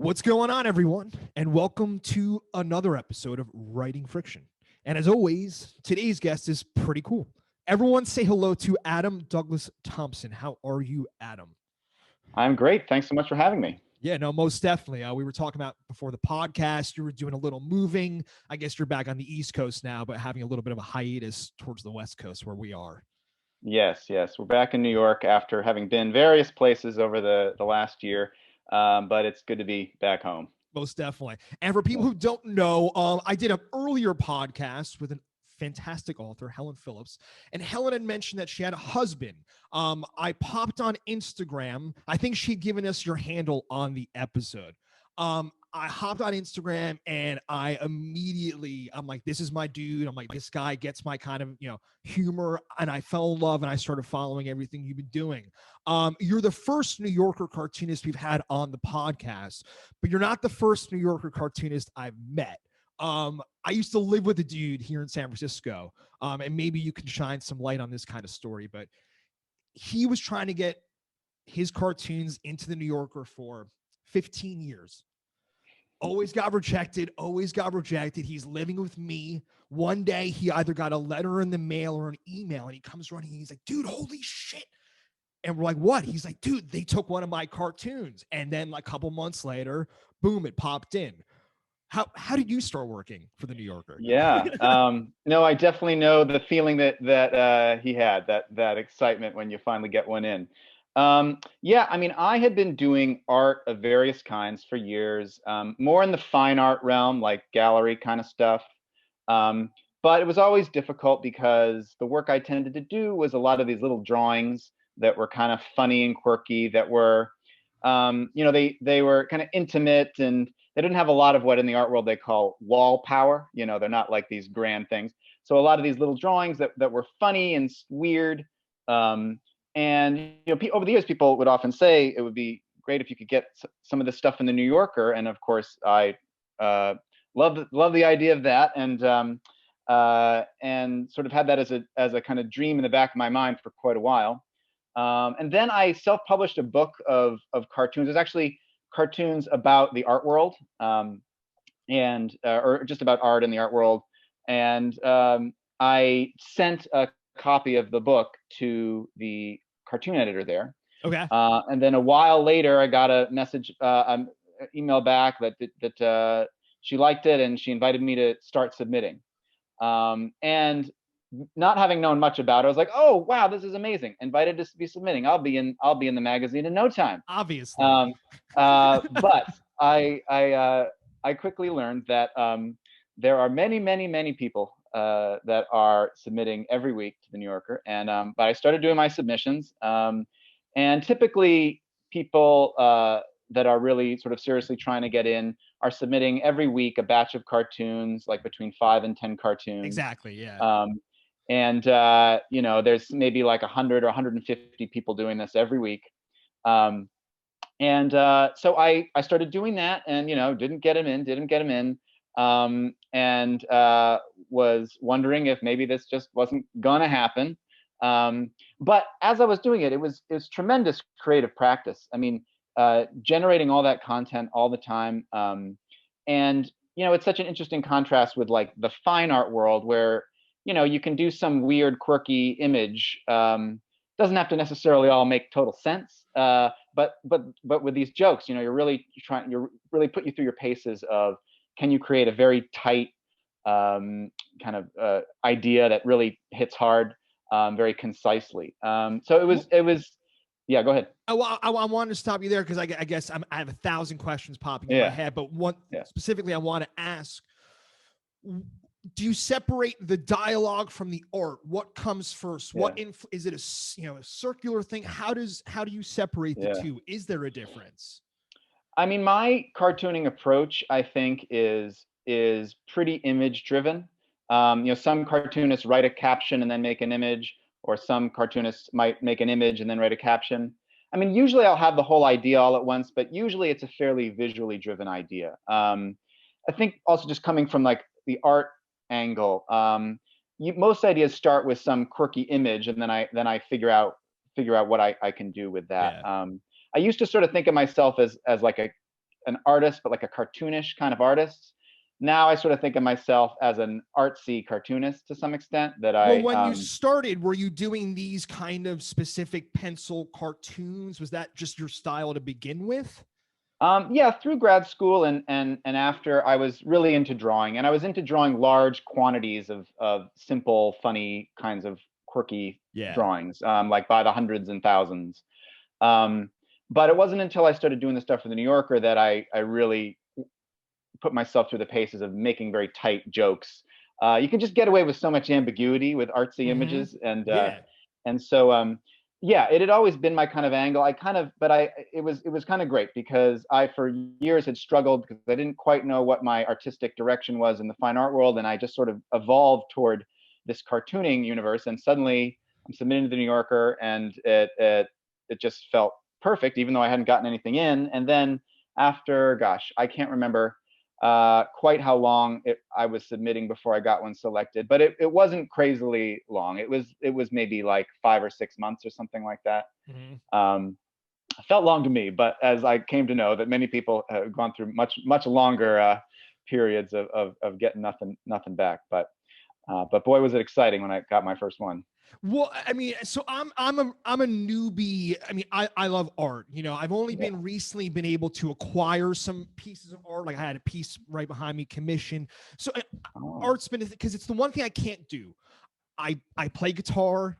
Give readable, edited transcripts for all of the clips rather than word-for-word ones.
What's going on, everyone? And welcome to another episode of Writing Friction. And as always, today's guest is pretty cool. Everyone say hello to Adam Douglas Thompson. How are you, Adam? I'm great. Thanks so much for having me. Yeah, no, most definitely. We were talking about before the podcast, you were doing a little moving. I guess you're back on the East Coast now, but having a little bit of a hiatus towards the West Coast where we are. Yes. We're back in New York after having been various places over the last year, but it's good to be back home. Most definitely. And for people who don't know, I did an earlier podcast with a fantastic author, Helen Phillips, and Helen had mentioned that she had a husband. I popped on Instagram. I think she'd given us your handle on the episode. I hopped on Instagram and I'm like, this is my dude. I'm like, this guy gets my kind of, humor. And I fell in love and I started following everything you've been doing. You're the first New Yorker cartoonist we've had on the podcast, but you're not the first New Yorker cartoonist I've met. I used to live with a dude here in San Francisco. And maybe you can shine some light on this kind of story, but he was trying to get his cartoons into the New Yorker for 15 years. Always got rejected. He's living with me. One day he either got a letter in the mail or an email, and he comes running and he's like, dude, holy shit. And we're like, what? He's like, dude, they took one of my cartoons. And then like a couple months later, boom, it popped in. How did you start working for the New Yorker? Yeah. No, I definitely know the feeling that he had, that excitement when you finally get one in. Yeah, I mean, I had been doing art of various kinds for years, more in the fine art realm, like gallery kind of stuff. But it was always difficult because the work I tended to do was a lot of these little drawings that were kind of funny and quirky, that were, they were kind of intimate, and they didn't have a lot of what in the art world they call wall power. They're not like these grand things. So a lot of these little drawings that were funny and weird. And over the years, people would often say it would be great if you could get some of this stuff in the New Yorker. And of course, I love the idea of that, and sort of had that as a kind of dream in the back of my mind for quite a while. And then I self-published a book of cartoons. It's actually cartoons about the art world, or just about art in the art world. And I sent a copy of the book to the cartoon editor there. Okay. And then a while later, I got a message, an email back that she liked it and she invited me to start submitting. And not having known much about it, I was like, "Oh wow, this is amazing! Invited to be submitting. I'll be in the magazine in no time." Obviously. But I quickly learned that there are many people that are submitting every week to the New Yorker, and but I started doing my submissions, and typically people that are really sort of seriously trying to get in are submitting every week a batch of cartoons, like between 5 and 10 cartoons. Exactly. Yeah. And there's maybe like 100 or 150 people doing this every week. So I started doing that, and didn't get them in. And was wondering if maybe this just wasn't gonna happen. But as I was doing it, it was tremendous creative practice. I mean, generating all that content all the time. And it's such an interesting contrast with like the fine art world, where you can do some weird, quirky image. Doesn't have to necessarily all make total sense. But with these jokes, you're really put you through your paces of, can you create a very tight kind of idea that really hits hard, very concisely. So it was. Yeah, go ahead. I wanted to stop you there because I guess I have 1,000 questions popping in my head, but one specifically I want to ask: do you separate the dialogue from the art? What comes first? What is it a circular thing? How do you separate the two? Is there a difference? I mean, my cartooning approach, I think, is pretty image driven. Some cartoonists write a caption and then make an image, or some cartoonists might make an image and then write a caption. I mean, usually I'll have the whole idea all at once, but usually it's a fairly visually driven idea. I think also just coming from like the art angle, most ideas start with some quirky image, and then I figure out what I can do with that. I used to sort of think of myself as like an artist, but like a cartoonish kind of artist. Now I sort of think of myself as an artsy cartoonist to some extent. That Well, I when you started, were you doing these kind of specific pencil cartoons? Was that just your style to begin with? Yeah, through grad school and after, I was really into drawing, and I was into drawing large quantities of simple, funny kinds of quirky Yeah. drawings, like by the hundreds and thousands. Um, but it wasn't until I started doing the stuff for the New Yorker that I really put myself through the paces of making very tight jokes. You can just get away with so much ambiguity with artsy Mm-hmm. images, Yeah. and so yeah, it had always been my kind of angle. I kind of, but I it was kind of great because I for years had struggled because I didn't quite know what my artistic direction was in the fine art world, and I just sort of evolved toward this cartooning universe, and suddenly I'm submitting to the New Yorker, and it just felt perfect, even though I hadn't gotten anything in. And then after, gosh, I can't remember quite how long I was submitting before I got one selected, but it wasn't crazily long. It was maybe like 5 or 6 months or something like that. Mm-hmm. Felt long to me, but as I came to know that many people have gone through much longer periods of getting nothing back. But boy, was it exciting when I got my first one. Well, I mean, so I'm a newbie. I mean, I love art. You know, I've only Yeah. been recently been able to acquire some pieces of art. Like I had a piece right behind me commissioned. So Oh. art's been because it's the one thing I can't do. I play guitar.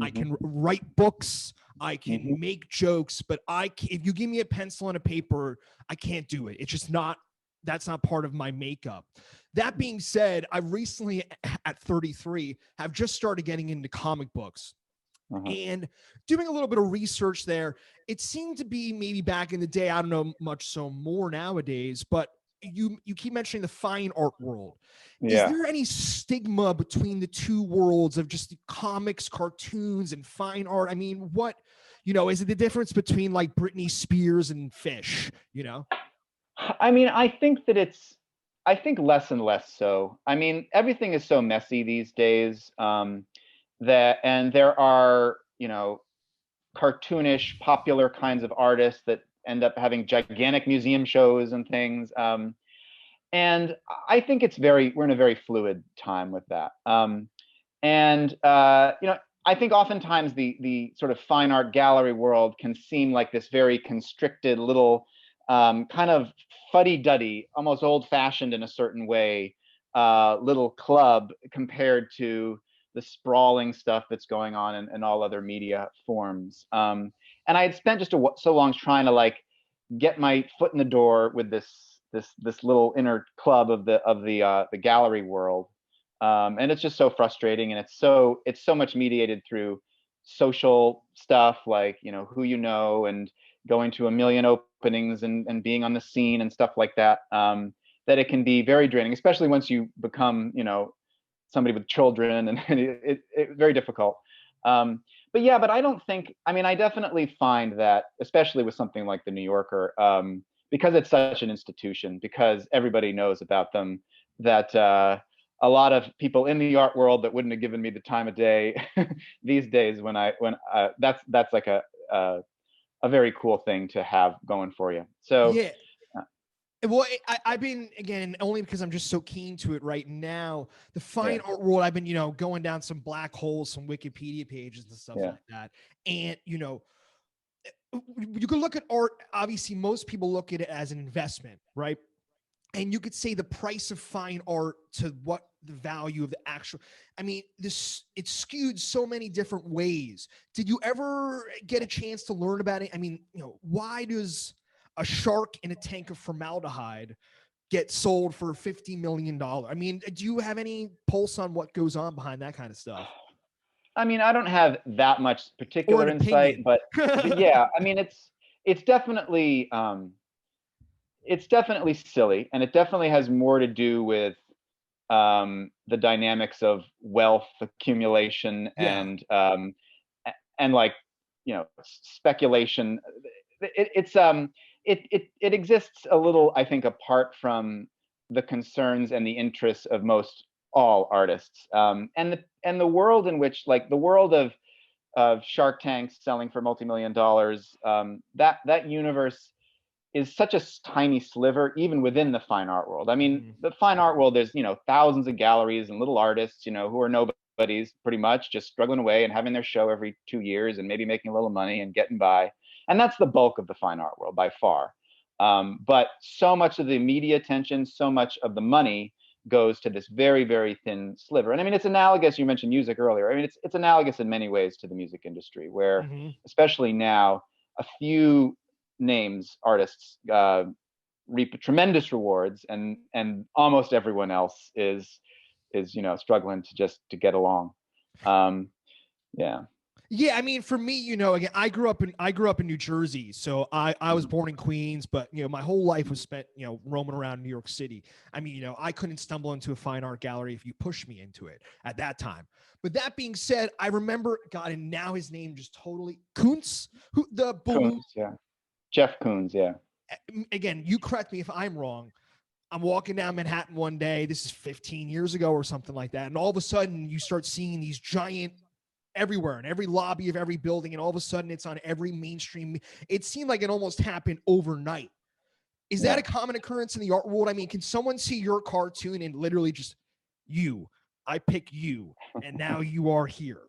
I can write books. I can make jokes, but if you give me a pencil and a paper, I can't do it. It's just not. That's not part of my makeup. That being said, I recently, at 33, have just started getting into comic books and doing a little bit of research there. It seemed to be maybe back in the day. I don't know much so more nowadays, but you keep mentioning the fine art world. Is Yeah. there any stigma between the two worlds of just comics, cartoons, and fine art? I mean, what, is it the difference between like Britney Spears and Fish, I mean, I think less and less so. I mean, everything is so messy these days, and there are, cartoonish, popular kinds of artists that end up having gigantic museum shows and things. And I think we're in a very fluid time with that. And I think oftentimes the sort of fine art gallery world can seem like this very constricted little kind of fuddy-duddy, almost old-fashioned in a certain way, little club compared to the sprawling stuff that's going on in all other media forms. And I had spent just so long trying to like get my foot in the door with this little inner club of the gallery world, and it's just so frustrating, and it's so much mediated through social stuff, like who and going to a million openings and being on the scene and stuff like that, that it can be very draining, especially once you become somebody with children, and it very difficult. But yeah, but I don't think, I mean, I definitely find that, especially with something like the New Yorker, because it's such an institution, because everybody knows about them, that a lot of people in the art world that wouldn't have given me the time of day these days, that's like a very cool thing to have going for you. So Yeah. Well, I've been, again, only because I'm just so keen to it right now. The fine art world, I've been, going down some black holes, some Wikipedia pages and stuff like that. And, you can look at art. Obviously, most people look at it as an investment, right? And you could say the price of fine art to what the value of the actual, I mean, it's skewed so many different ways. Did you ever get a chance to learn about it? I mean, why does a shark in a tank of formaldehyde get sold for $50 million? I mean, do you have any pulse on what goes on behind that kind of stuff? I mean, I don't have that much Or particular an insight, opinion? but yeah, I mean, it's definitely silly, and it definitely has more to do with the dynamics of wealth accumulation Yeah. and like speculation. It exists a little, I think, apart from the concerns and the interests of most all artists, and the world in which, like, the world of Shark Tanks selling for multi-million dollars, that universe is such a tiny sliver, even within the fine art world. I mean, Mhm. the fine art world, there's, thousands of galleries and little artists, who are nobodies pretty much, just struggling away and having their show every 2 years and maybe making a little money and getting by. And that's the bulk of the fine art world by far. But so much of the media attention, so much of the money goes to this very, very thin sliver. And I mean, it's analogous. You mentioned music earlier. I mean, it's analogous in many ways to the music industry, where Mhm. especially now, a few names, artists, reap tremendous rewards, and almost everyone else is struggling to get along. Yeah. Yeah, I mean, for me, again, I grew up in New Jersey, so I was born in Queens, but my whole life was spent roaming around New York City. I mean, I couldn't stumble into a fine art gallery if you pushed me into it at that time. But that being said, I remember, God, and now his name just totally Kuntz, who the balloon. Koons, yeah. Jeff Koons, yeah. Again, you correct me if I'm wrong. I'm walking down Manhattan one day. This is 15 years ago or something like that, and all of a sudden you start seeing these giant everywhere in every lobby of every building, and all of a sudden it's on every mainstream. It seemed like it almost happened overnight. Is that Yeah. a common occurrence in the art world? I mean, can someone see your cartoon and literally just I pick you, and now you are here?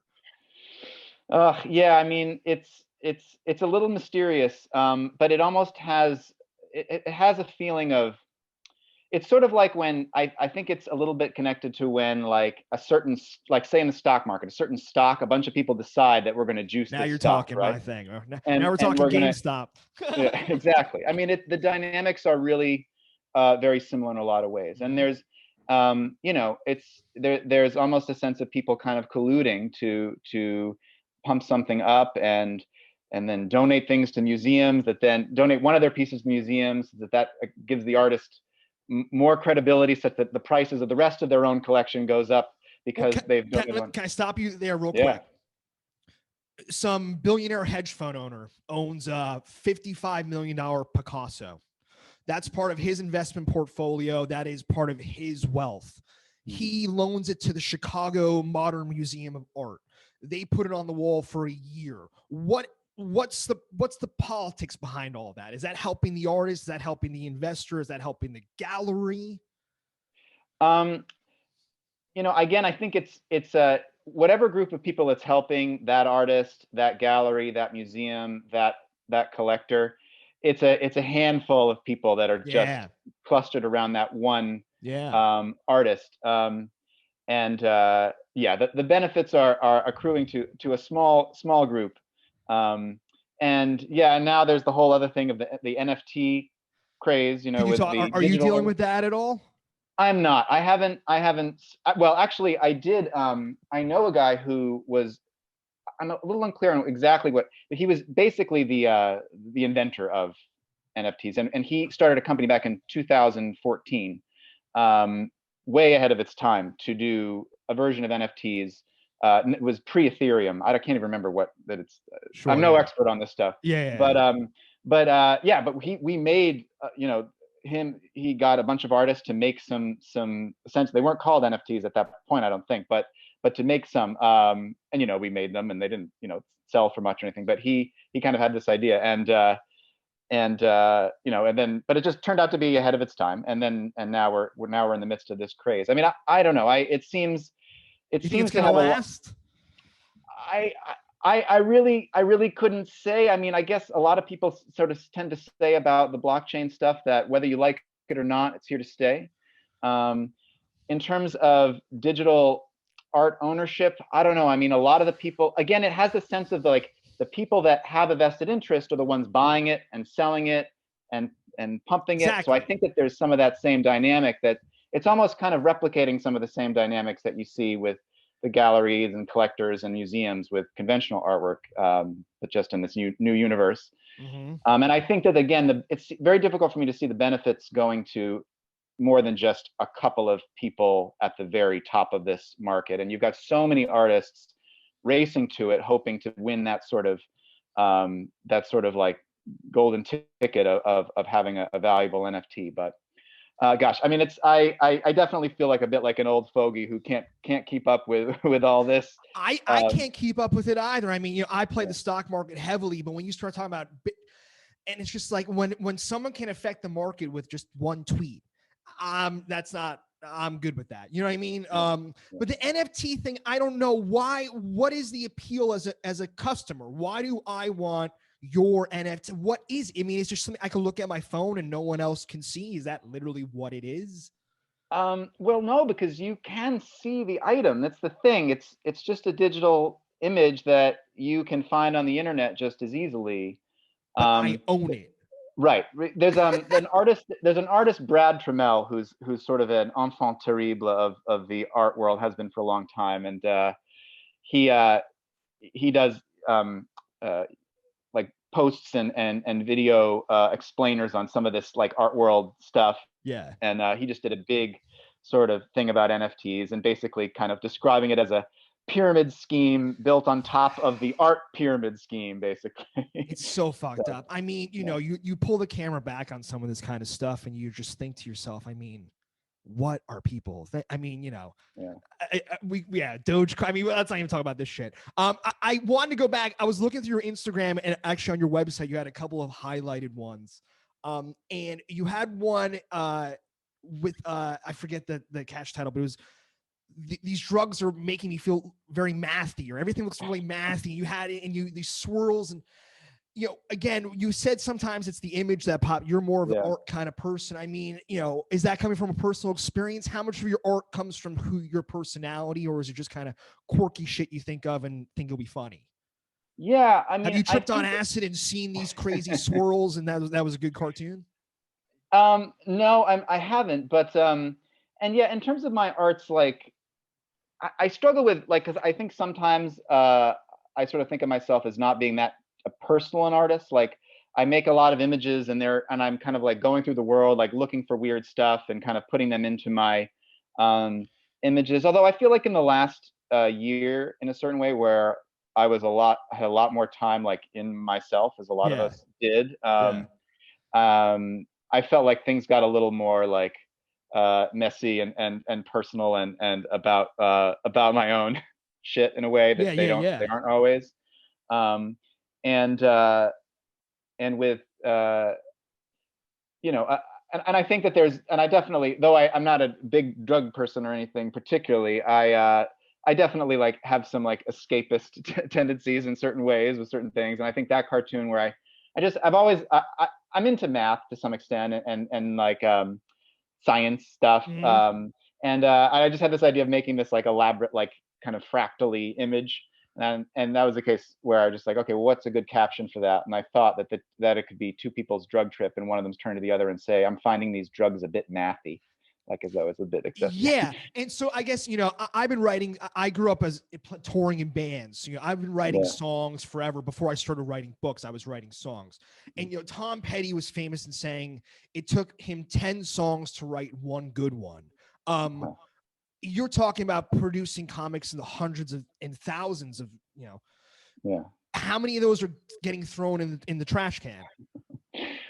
Yeah, I mean, it's a little mysterious, but it almost has it has a feeling of, it's sort of like when I think it's a little bit connected to when, like, a certain, like, say in the stock market, a certain stock, a bunch of people decide that we're going to juice Now this you're stock, talking right? my thing. Now And we're and talking we're gonna GameStop. Yeah, exactly. I mean, the dynamics are really very similar in a lot of ways. And Mhm. there's, it's there. There's almost a sense of people kind of colluding to pump something up and then donate things to museums, that then donate one of their pieces to museums, that gives the artist more credibility, such that the prices of the rest of their own collection goes up Well, because they've donated one. can I stop you there real Yeah. quick? Some billionaire hedge fund owner owns a $55 million Picasso. That's part of his investment portfolio. That is part of his wealth. Mhm. He loans it to the Chicago Modern Museum of Art. They put it on the wall for a year. What's the politics behind all that? Is that helping the artist? Is that helping the investor? Is that helping the gallery? Um, again, I think it's whatever group of people it's helping, that artist, that gallery, that museum, that collector. It's a handful of people that are Yeah. just clustered around that one Yeah. artist. And yeah, the benefits are accruing to a small group. Um, and yeah, and now there's the whole other thing of the NFT craze, Can you with talk? the Are you digital dealing art. with that at all? I'm not. I haven't. Well, actually, I did. I know a guy who was. I'm a little unclear on exactly what, but he was basically the inventor of NFTs, and he started a company back in 2014, way ahead of its time, to do a version of NFTs. It was pre-Ethereum. I can't even remember what that it's. I'm Sure. no Yeah. expert on this stuff, Yeah. Yeah. but Yeah. yeah, but we made, he got a bunch of artists to make some essentially, they weren't called NFTs at that point, I don't think, but to make some, and we made them, and they didn't sell for much or anything, but he kind of had this idea, and then, but it just turned out to be ahead of its time, and now we're in the midst of this craze. I mean, I don't know, it You think it's seems to gonna have a lot. last? I I really couldn't say. I mean, I guess a lot of people sort of tend to say about the blockchain stuff that whether you like it or not, it's here to stay. Um, in terms of digital art ownership, I don't know. I mean, a lot of the people, again, it has a sense of, like, the people that have a vested interest are the ones buying it and selling it and pumping it. So I Exactly. think that there's some of that same dynamic, that it's almost kind of replicating some of the same dynamics that you see with the galleries and collectors and museums with conventional artwork, but just in this new universe. Mm-hmm. And I think that, again, it's very difficult for me to see the benefits going to more than just a couple of people at the very top of this market. And you've got so many artists racing to it, hoping to win that sort of like golden ticket of having a valuable NFT. But gosh, I mean, I definitely feel like a bit like an old fogey who can't keep up with with all this. I Um, can't keep up with it either. I mean, I play yeah. the stock market heavily, but when you start talking about And it's just like when someone can affect the market with just one tweet, that's not, I'm good with that. You know what I mean? But the NFT thing, I don't know why. What is the appeal as a customer? Why do I want your NFT? What is? I mean, it's just something I can look at my phone and no one else can see. Is that literally what it is? Well, no, because you can see the item. That's the thing. It's just a digital image that you can find on the internet just as easily. But I Um, own it. right. There's an artist. There's an artist, Brad Trammell, who's sort of an enfant terrible of the art world, has been for a long time, and he he does uh, like posts and video explainers on some of this like art world stuff. Yeah. And he just did a big sort of thing about NFTs and basically kind of describing it as a pyramid scheme built on top of the art pyramid scheme, basically. It's so fucked So, up. I mean, yeah. you pull the camera back on some of this kind of stuff and you just think to yourself, I mean, what are people? I mean, Yeah. Doge. I mean, let's not even talk about this shit. I wanted to go back. I was looking through your Instagram and actually on your website, you had a couple of highlighted ones. And you had one with I forget the catch title, but it was these drugs are making me feel very mathy, or everything looks really mathy. You had it, and these swirls, and again, you said sometimes it's the image that pop. You're more of an art kind of person. I mean, is that coming from a personal experience? How much of your art comes from your personality, or is it just kind of quirky shit you think of and think it'll be funny? Yeah, I mean, Have you tripped on acid and seen these crazy swirls, and that was a good cartoon? No, I haven't, but and yeah, in terms of my arts, like I struggle with like because I think sometimes I sort of think of myself as not being that personal an artist. Like I make a lot of images and I'm kind of like going through the world like looking for weird stuff and kind of putting them into my um, images. Although I feel like in the last year, in a certain way, where I had a lot more time like in myself, as a lot of Yeah, us did. yeah. I felt like things got a little more like messy and personal and about my own shit in a way that Yeah, yeah, they yeah. aren't always. Um, and and with you know, and I think that and I definitely, though I'm not a big drug person or anything particularly, I definitely like have some like escapist tendencies in certain ways with certain things, and I think that cartoon where I've always I'm into math to some extent and like science stuff. Mhm. And I just had this idea of making this like elaborate, like kind of fractally image. And that was the case where I was just like, okay, well, what's a good caption for that? And I thought that it could be two people's drug trip, and one of them's turn to the other and say, "I'm finding these drugs a bit mathy," like as though it's a bit excessive. Yeah, and so I guess I've been writing. I grew up as touring in bands. So, I've been writing Yeah. songs forever. Before I started writing books, I was writing songs. And Tom Petty was famous in saying it took him 10 songs to write one good one. Um, Huh. you're talking about producing comics in the hundreds of and thousands of Yeah. how many of those are getting thrown in the trash can?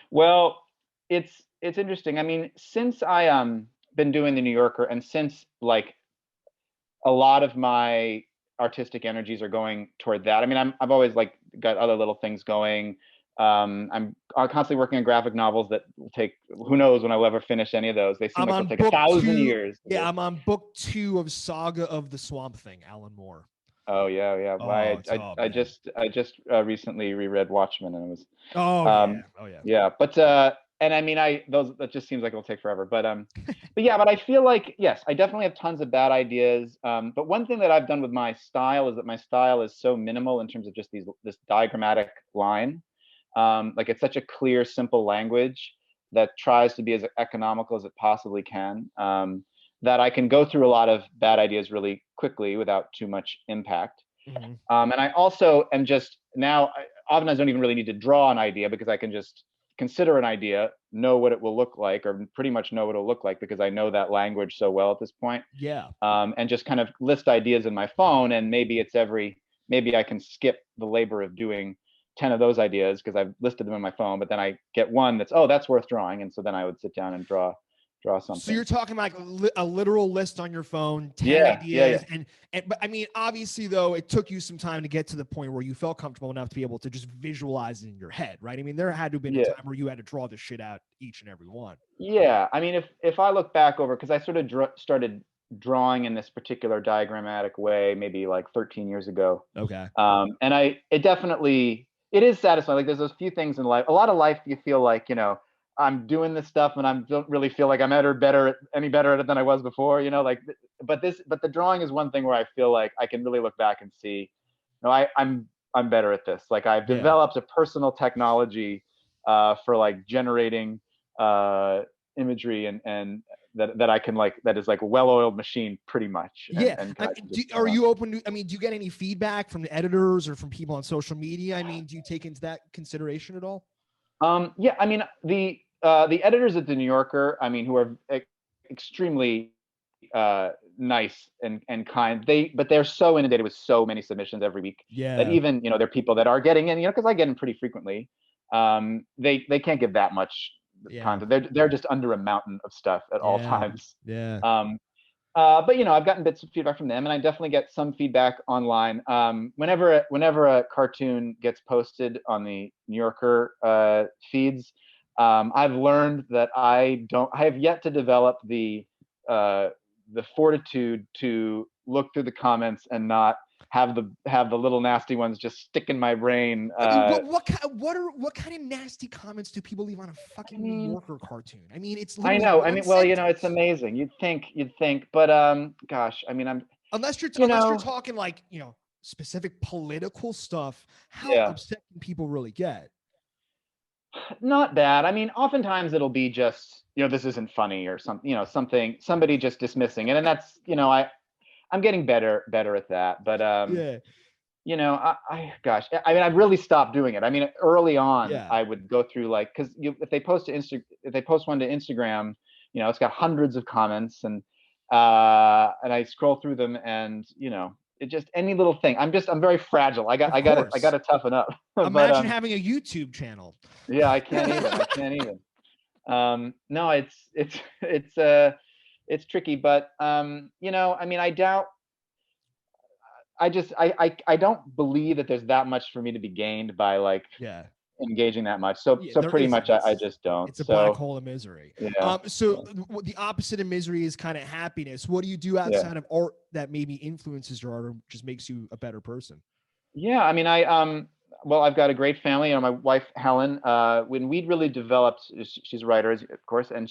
Well, it's interesting. I mean, since I been doing the New Yorker, and since like a lot of my artistic energies are going toward that. I mean, I've always like got other little things going. I'm constantly working on graphic novels that will take, who knows when I'll ever finish any of those. They seem I'm like they'll on take a book thousand two. years to Yeah, do. I'm on book 2 of Saga of the Swamp Thing, Alan Moore. Oh yeah, yeah. Well, Oh, it's man. I just recently reread Watchmen, and it was Oh yeah. um Oh yeah. yeah, but and I mean I those that just seems like it'll take forever. But yeah, but I feel like yes, I definitely have tons of bad ideas. But one thing that I've done with my style is that my style is so minimal in terms of just this diagrammatic line. Like it's such a clear, simple language that tries to be as economical as it possibly can. That I can go through a lot of bad ideas really quickly without too much impact. Mhm. And I also am just now, oftentimes don't even really need to draw an idea because I can just consider an idea, know what it will look like, or pretty much know what it'll look like because I know that language so well at this point. Yeah. And just kind of list ideas in my phone. And maybe I can skip the labor of doing 10 of those ideas because I've listed them in my phone, but then I get one that's, oh, that's worth drawing. And so then I would sit down and draw draw So something. you're talking like a literal list on your phone, 10 Yeah, yeah, ideas. yeah, And, but I mean, obviously though, it took you some time to get to the point where you felt comfortable enough to be able to just visualize it in your head, right? I mean, there had to have been a yeah. time where you had to draw the shit out each and every one. Yeah, I mean, if I look back over, because I sort of started drawing in this particular diagrammatic way, maybe like 13 years ago, Okay. and it definitely, it is satisfying. Like there's those few things in life. A lot of life, you feel like, I'm doing this stuff, and I don't really feel like I'm any better at it than I was before. Like, but the drawing is one thing where I feel like I can really look back and see, I'm better at this. Like I've Yeah. developed a personal technology for like generating uh, imagery and that I can like, that is like a well-oiled machine pretty much, Yeah. and I I mean, can just are you open to, I mean, do you get any feedback from the editors or from people on social media? I mean, do you take into that consideration at all? Yeah, I mean the editors at the New Yorker, I mean, who are extremely nice and kind. But they're so inundated with so many submissions every week that Yeah. even there are people that are getting in, because I get them pretty frequently. They can't give that much Yeah. content. They're just under a mountain of stuff at all Yeah. times. Yeah. Um, but I've gotten bits of feedback from them, and I definitely get some feedback online. Whenever a cartoon gets posted on the New Yorker feeds, I've learned that I have yet to develop uh, the fortitude to look through the comments and not have the little nasty ones just stick in my brain. I mean, what kind of nasty comments do people leave on a I fucking New mean, Yorker cartoon? I mean, it's I literally know. I one mean, well, it's sentence. amazing. You'd think, but gosh, I mean, you Unless you're know, talking like, specific political stuff, how yeah. upset can people really get? Not bad. I mean, oftentimes it'll be just, this isn't funny or something, somebody just dismissing it. And that's, I'm getting better at that. But, Yeah. gosh, I mean, I've really stopped doing it. I mean, early on, Yeah. I would go through like, because if they post one to Instagram, it's got hundreds of comments, and I scroll through them, and it just, any little thing. I'm very fragile. I got Of I got to I got course. to toughen up. But Imagine having a YouTube channel. yeah, I can't even. No, it's tricky, but I mean, I don't believe that there's that much for me to be gained by like Yeah. engaging that much. So Yeah, so there pretty isn't. much I just don't. It's a black So hole of misery. yeah, So yeah, the opposite of misery is kind of happiness. What do you do yeah. outside of art that maybe influences your art or just makes you a better person? Yeah, I mean, well, I've got a great family. My wife Helen, when we'd really developed, she's a writer, of course, and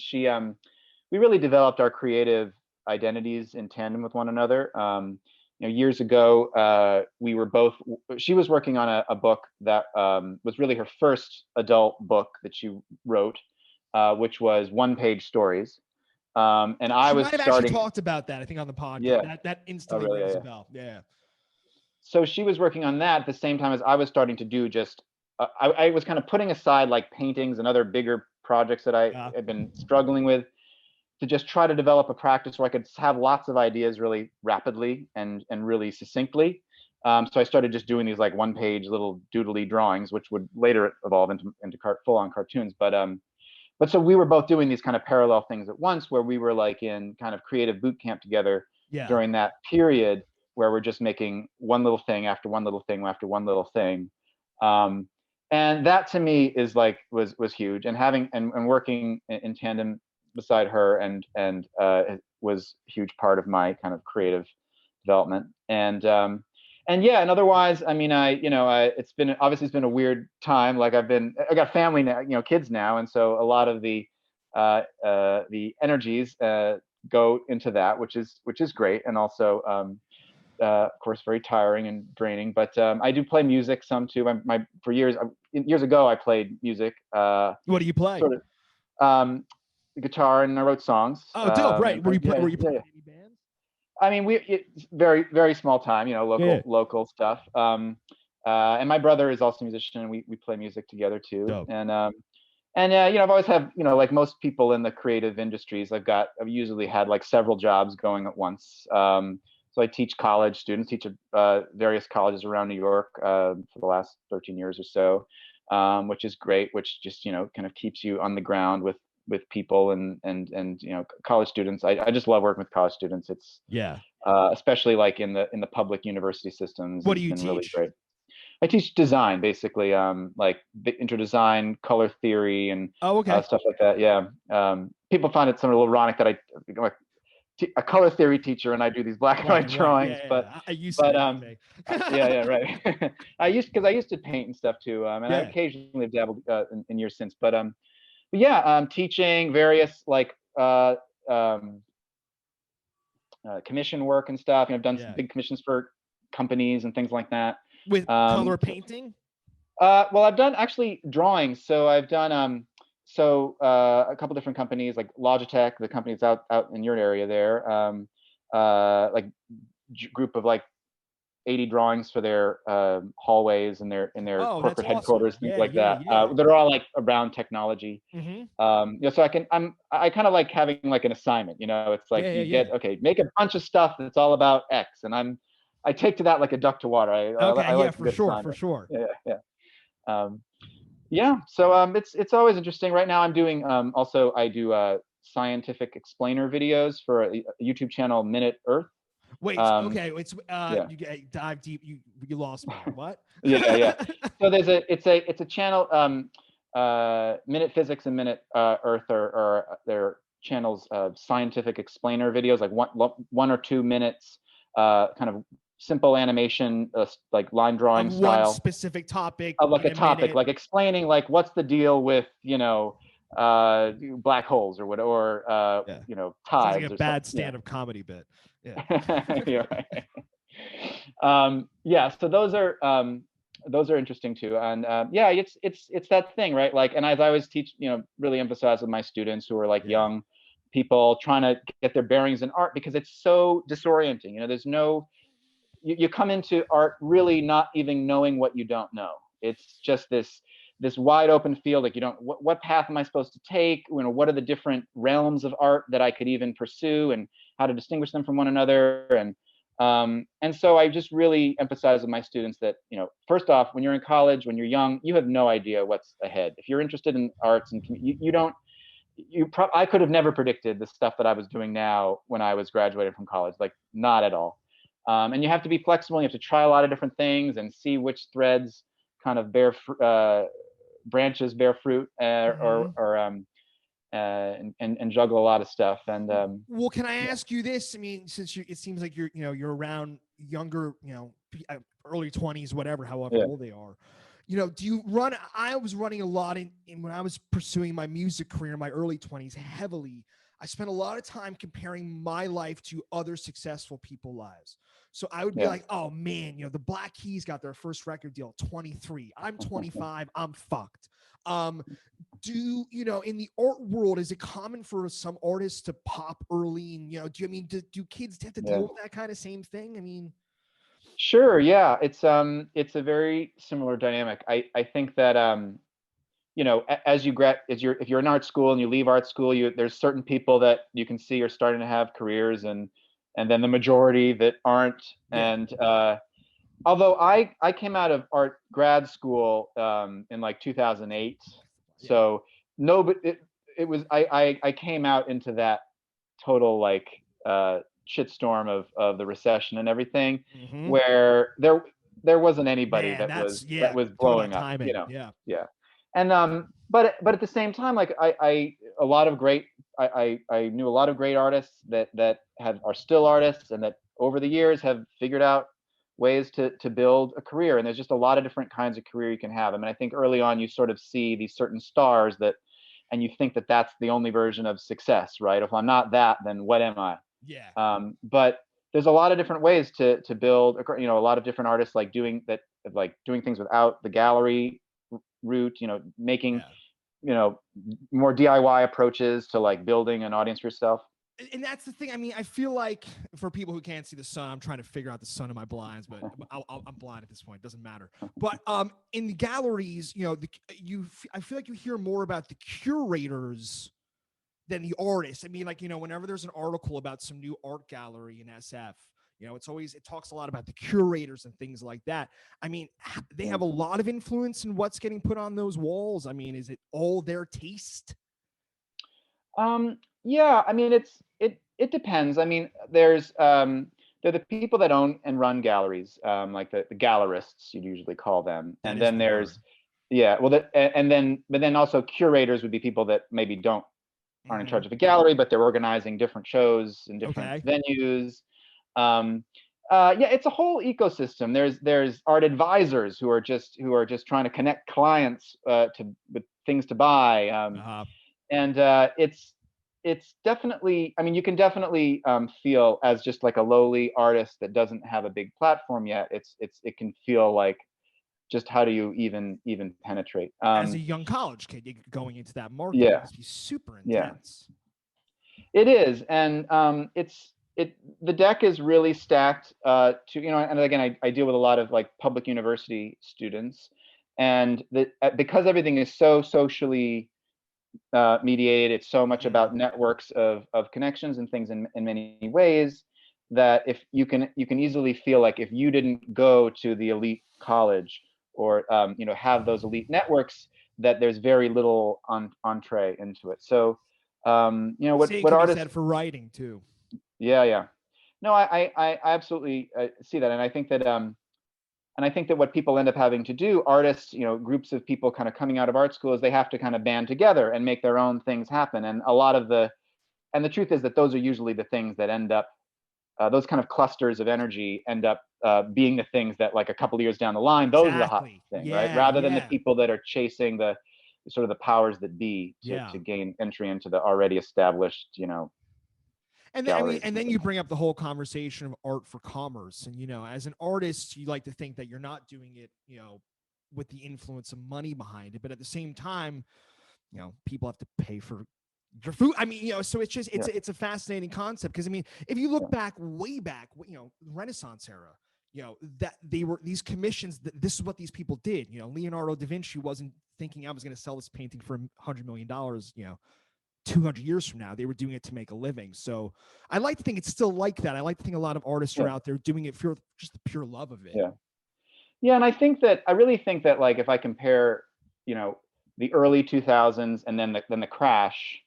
we really developed our creative identities in tandem with one another. Years ago, we were both. She was working on a book that was really her first adult book that she wrote, which was one-page stories, and I She was might have actually starting. talked about that, I think, on the podcast. Yeah. That Oh, instantly really? Yeah, rings a yeah. bell. Yeah. So she was working on that at the same time as I was starting to do just I was kind of putting aside like paintings and other bigger projects that I Yeah. had been struggling with to just try to develop a practice where I could have lots of ideas really rapidly and really succinctly. So I started just doing these like one page little doodly drawings, which would later evolve into full on cartoons. But so we were both doing these kind of parallel things at once, where we were like in kind of creative boot camp together Yeah. during that period, where we're just making one little thing after one little thing after one little thing. Um, and that to me is like was huge, and having and working in tandem beside her and was a huge part of my kind of creative development. And yeah, and otherwise, I mean, it's been a weird time. Like I got family now, kids now, and so a lot of the energies go into that, which is great, and also of course very tiring and draining. But I do play music some too. For years ago I played music, What do you play? sort of guitar, and I wrote songs. Oh, dope. Right. Yeah, Were you yeah, playing yeah. in any bands? I mean, it's very, very small time, Yeah. local stuff. And my brother is also a musician, and we play music together too. Dope. And I've always had, like most people in the creative industries, I've usually had like several jobs going at once. So I teach college students, teach at various colleges around New York for the last 13 years or so, which is great, which just, kind of keeps you on the ground with with people and you know, college students. I just love working with college students. It's Yeah. especially like in the public university systems. What do It's you been really teach? great. I teach design basically, like intro design, color theory, and Oh, okay. stuff like that. Yeah. People find it somewhat a little ironic that I'm like a color theory teacher and I do these black and Black white and white. Yeah, drawings, yeah, but yeah. You said but it, not me. yeah, yeah, right. Because I used to paint and stuff too, and I Yeah. occasionally have dabbled in years since. But yeah, teaching various like um, commission work and stuff. You know, I've done some Yeah. big commissions for companies and things like that. With Um, color painting? well, I've done actually drawings. So I've done a couple different companies like Logitech, the company's out in your area there. Like group of like 80 drawings for their hallways and their Oh, that's corporate awesome. headquarters, things Yeah, like yeah, that. yeah. That are all like around technology. Mm-hmm. You know, so I kind of like having like an assignment. You know, it's like Yeah, yeah, you yeah. get okay, make a bunch of stuff that's all about X, and I take to that like a duck to water. Okay, I yeah, like a for good sure, for assignment. sure. Yeah, yeah. Um, yeah. So it's always interesting. Right now, I'm doing also I do scientific explainer videos for a YouTube channel, Minute Earth. Wait, Um, okay, it's yeah. you dive deep. You lost me there. What? Yeah, yeah. So it's a channel. Minute Physics and Minute Earth are their channels of scientific explainer videos, like 1 or 2 minutes, kind of simple animation, like line Of drawing one style specific topic of like in a a topic, minute. like explaining like what's the deal with black holes or what or Yeah. Sounds like a tides or something. bad Yeah. stand-up comedy bit. Yeah. You're right. Yeah, so those are interesting too, and yeah, it's that thing, right? Like, and as I always teach, you know, really emphasize with my students who are like Yeah. young people trying to get their bearings in art because it's so disorienting. You know, there's no you come into art really not even knowing what you don't know. It's just this wide open field. Like you don't what path am I supposed to take? You know, what are the different realms of art that I could even pursue, and how to distinguish them from one another. And so I just really emphasize with my students that, you know, first off, when you're in college, when you're young, you have no idea what's ahead. If you're interested in arts and you don't I could have never predicted the stuff that I was doing now when I was graduated from college, like not at all. And you have to be flexible. And you have to try a lot of different things and see which threads kind of branches bear fruit, Mhm. and juggle a lot of stuff. And Well, can I yeah, ask you this? I mean, since it seems like you're around younger, early 20s, whatever, however yeah, old they are. Do you run? I was running a lot in when I was pursuing my music career in my early 20s heavily. I spent a lot of time comparing my life to other successful people's lives. So I would be yeah. like, oh man, the Black Keys got their first record deal at 23. I'm 25. I'm fucked. Um, in the art world, is it common for some artists to pop early? And do kids have to Yeah. deal with that kind of same thing? I mean, Sure. Yeah. It's a very similar dynamic. I think that you know, as if you're in art school and you leave art school, there's certain people that you can see are starting to have careers, and then the majority that aren't. yeah, And although I came out of art grad school in like 2008, yeah. so no, but it was I came out into that total like shitstorm of the recession and everything, Mm-hmm. where there wasn't anybody Man, that's that yeah. was Talk about blowing up, you timing. know. Yeah, Yeah. And but at the same time, like I a lot of great I knew a lot of great artists that are still artists, and that over the years have figured out ways to build a career. And there's just a lot of different kinds of career you can have. I mean, I think early on you sort of see these certain stars that, and you think that that's the only version of success, right? If I'm not that, then what am I? yeah, But there's a lot of different ways to build, you know, a lot of different artists like doing that, like doing things without the gallery route, you know, making, yeah. you know, more DIY approaches to like building an audience for yourself. And that's the thing. I mean, I feel like for people who can't see the sun, I'm trying to figure out the sun in my blinds, but I'm blind at this point. It doesn't matter. But in the galleries, I feel like you hear more about the curators than the artists. I mean, like, whenever there's an article about some new art gallery in SF, it talks a lot about the curators and things like that. I mean, they have a lot of influence in what's getting put on those walls. I mean, is it all their taste? Yeah, I mean, it depends. I mean, there are the people that own and run galleries, like the gallerists, you'd usually call them. That And is then the word. yeah, well, and then, but then also curators would be people that maybe aren't in Hmm. charge of a gallery, but they're organizing different shows in different Okay. venues. Um, yeah, it's a whole ecosystem. There's art advisors who are just trying to connect clients to with things to buy. Uh, And it's definitely, I mean, you can definitely feel as just like a lowly artist that doesn't have a big platform yet. It can feel like, just how do you even penetrate? as a young college kid, going into that market, it Yeah, must be super yeah, intense. it is. And the deck is really stacked to, and again, I deal with a lot of like public university students, and because everything is so socially mediated. It's so much Mhm. about networks of connections and things in many ways, that if you can easily feel like if you didn't go to the elite college, or have those elite networks, that there's very little entree into it. So Same what could be artists. said for writing too. Yeah, yeah. No, I absolutely see that, and I think that what people end up having to do, artists, groups of people kind of coming out of art school, is they have to kind of band together and make their own things happen. And the truth is that those are usually the things that end up, those kind of clusters of energy end up being the things that, like, a couple of years down the line, those are the hot Exactly. thing, right? Yeah, Rather than the yeah, people that are chasing the sort of the powers that be yeah. to gain entry into the already established, And then, I mean, galleries and and then things. you bring up the whole conversation of art for commerce. And, as an artist, you like to think that you're not doing it, with the influence of money behind it. But at the same time, people have to pay for your food. I mean, so it's just, Yeah, it's a fascinating concept. Cause I mean, if you look yeah, back, way back, Renaissance era, that they were these commissions, this is what these people did. Leonardo da Vinci wasn't thinking I was going to sell this painting for $100 million, 200 years from now. They were doing it to make a living. So I like to think it's still like that. I like to think a lot of artists are yeah, out there doing it for just the pure love of it. yeah. Yeah, and I really think that, like, if I compare, you know, the early 2000s, and then the crash,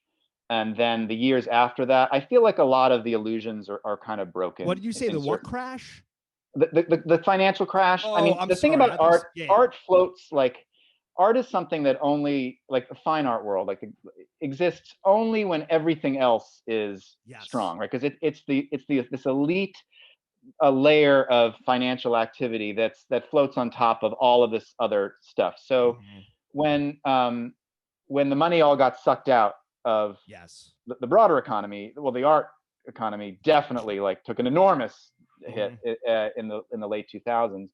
and then the years after that, I feel like a lot of the illusions are kind of What broken did you say? in The what certain, crash? the financial crash. I Oh, mean, I'm the thing sorry. about I thought, art, yeah. art floats, like, art is something that only, like, the fine art world, like, exists only when everything else is Yes. strong, right? Because it's the this elite, a layer of financial activity that floats on top of all of this other stuff. So Mhm. when um, when the money all got sucked out of Yes. the broader economy, well, the art economy definitely, like, took an enormous hit Mhm. in the late 2000s.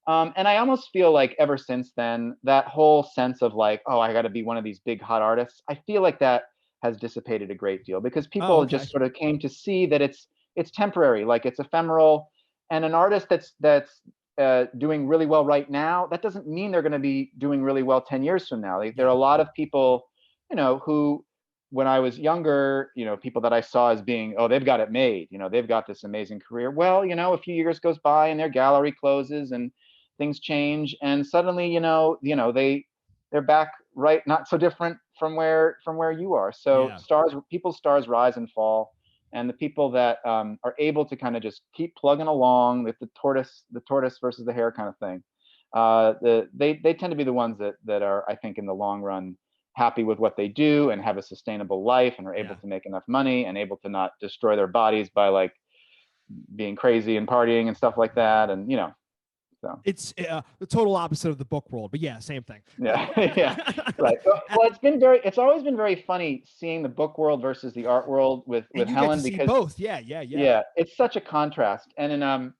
And I almost feel like ever since then, that whole sense of, like, oh, I got to be one of these big hot artists, I feel like that has dissipated a great deal, because Oh, people okay. just sort of came to see that it's temporary, like, it's ephemeral. And an artist that's doing really well right now, that doesn't mean they're going to be doing really well 10 years from now. Like, there are Yeah. a lot of people, who, when I was younger, people that I saw as being, oh, they've got it made, they've got this amazing career. Well, a few years goes by and their gallery closes and things change, and suddenly, they're back, right, not so different from where you are. So Yeah. people's stars rise and fall, and the people that are able to kind of just keep plugging along with the tortoise versus the hare kind of thing, they tend to be the ones that are, I think, in the long run, happy with what they do and have a sustainable life and are able Yeah. to make enough money and able to not destroy their bodies by, like, being crazy and partying and stuff like that. And so. It's the total opposite of the book world, but yeah, same thing. Yeah, yeah, right. Well, it's always been very funny seeing the book world versus the art world with And you get to Helen, see because, both. Yeah, yeah, yeah. yeah, it's such a contrast. And and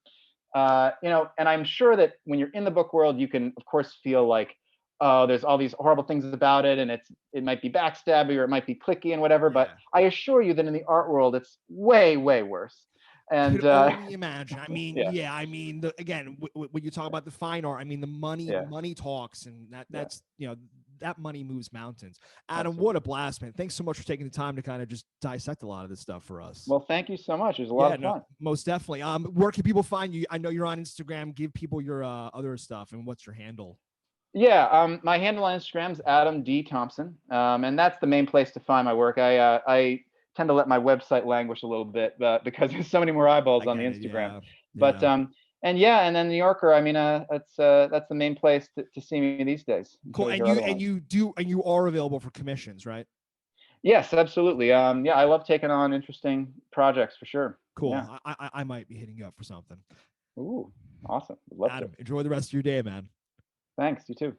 I'm sure that when you're in the book world, you can, of course, feel like, oh, there's all these horrible things about it, and it might be backstabby, or it might be clicky and whatever. But Yeah. I assure you that in the art world, it's way, way worse. Could And only imagine. I mean, yeah, yeah, I mean, again, when you talk about the fine art, I mean, the money, yeah, money talks, and yeah, that's that money moves mountains. Adam, what absolutely. a blast, man! Thanks so much for taking the time to kind of just dissect a lot of this stuff for us. Well, thank you so much. It was a lot Yeah, of no, fun. most definitely. Where can people find you? I know you're on Instagram. Give people your other stuff, and what's your handle? Yeah, my handle on Instagram is Adam D. Thompson, and that's the main place to find my work. I tend to let my website languish a little bit, because there's so many more eyeballs I on the get it. Instagram. Yeah. But Yeah. and yeah, and then New Yorker. I mean, that's the main place to see me these days Cool. until we And hear you otherwise. you are available for commissions, right? Yes, absolutely. Yeah, I love taking on interesting projects for sure. Cool. Yeah. I might be hitting you up for something. Ooh, awesome. Would love to. Adam, enjoy the rest of your day, man. Thanks. You too.